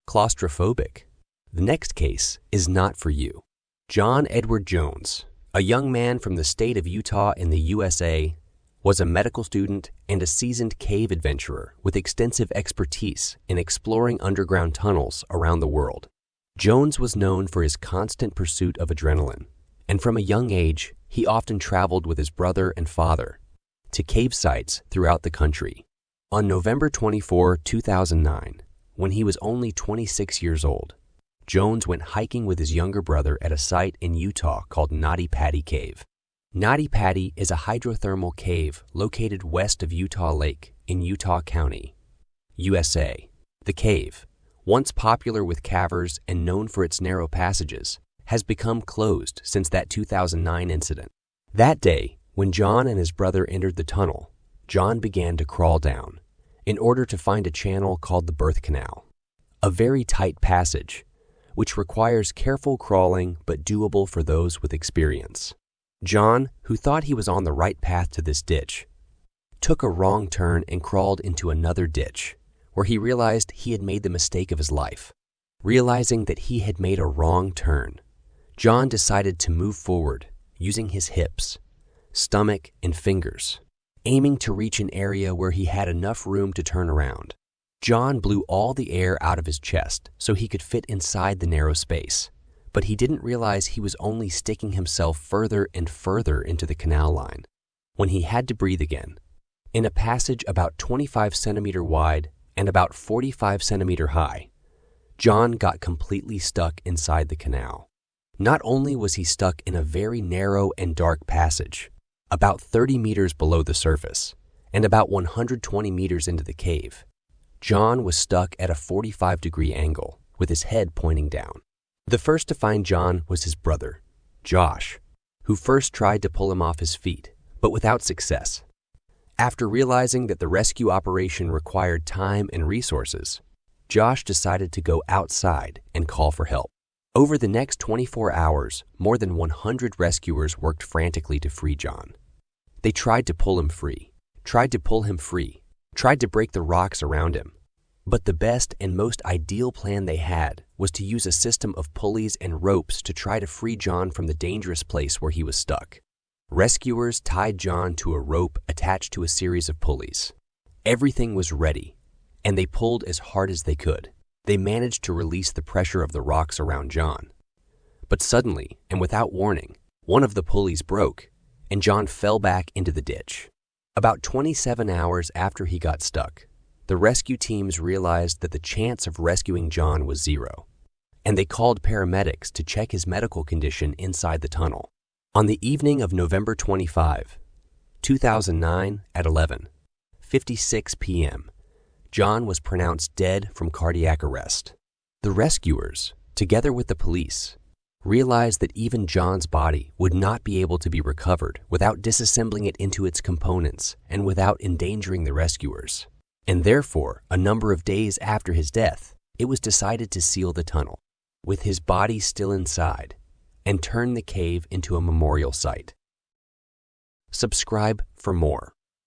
claustrophobic? The next case is not for you. John Edward Jones, a young man from the state of Utah in the USA, was a medical student and a seasoned cave adventurer with extensive expertise in exploring underground tunnels around the world. Jones was known for his constant pursuit of adrenaline, and from a young age, he often traveled with his brother and father to cave sites throughout the country. On November 24, 2009, when he was only 26 years old, Jones went hiking with his younger brother at a site in Utah called Nutty Putty Cave. Nutty Putty is a hydrothermal cave located west of Utah Lake in Utah County, USA. The cave, once popular with cavers and known for its narrow passages, has become closed since that 2009 incident. That day, when John and his brother entered the tunnel, John began to crawl down in order to find a channel called the birth canal, a very tight passage which requires careful crawling but doable for those with experience. John, who thought he was on the right path to this ditch, took a wrong turn and crawled into another ditch, where he realized he had made the mistake of his life. Realizing that he had made a wrong turn, John decided to move forward using his hips, stomach, and fingers, aiming to reach an area where he had enough room to turn around. John blew all the air out of his chest so he could fit inside the narrow space, but he didn't realize he was only sticking himself further and further into the canal line. When he had to breathe again, in a passage about 25 centimeter wide and about 45 centimeter high, John got completely stuck inside the canal. Not only was he stuck in a very narrow and dark passage, about 30 meters below the surface and about 120 meters into the cave, John was stuck at a 45-degree angle with his head pointing down. The first to find John was his brother, Josh, who first tried to pull him off his feet, but without success. After realizing that the rescue operation required time and resources, Josh decided to go outside and call for help. Over the next 24 hours, more than 100 rescuers worked frantically to free John. They tried to pull him free, tried to break the rocks around him. But the best and most ideal plan they had was to use a system of pulleys and ropes to try to free John from the dangerous place where he was stuck. Rescuers tied John to a rope attached to a series of pulleys. Everything was ready, and they pulled as hard as they could. They managed to release the pressure of the rocks around John. But suddenly, and without warning, one of the pulleys broke, and John fell back into the ditch. About 27 hours after he got stuck, the rescue teams realized that the chance of rescuing John was zero, and they called paramedics to check his medical condition inside the tunnel. On the evening of November 25, 2009 at 11:56 p.m., John was pronounced dead from cardiac arrest. The rescuers, together with the police, realized that even John's body would not be able to be recovered without disassembling it into its components and without endangering the rescuers. And therefore, a number of days after his death, it was decided to seal the tunnel, with his body still inside, and turn the cave into a memorial site. Subscribe for more.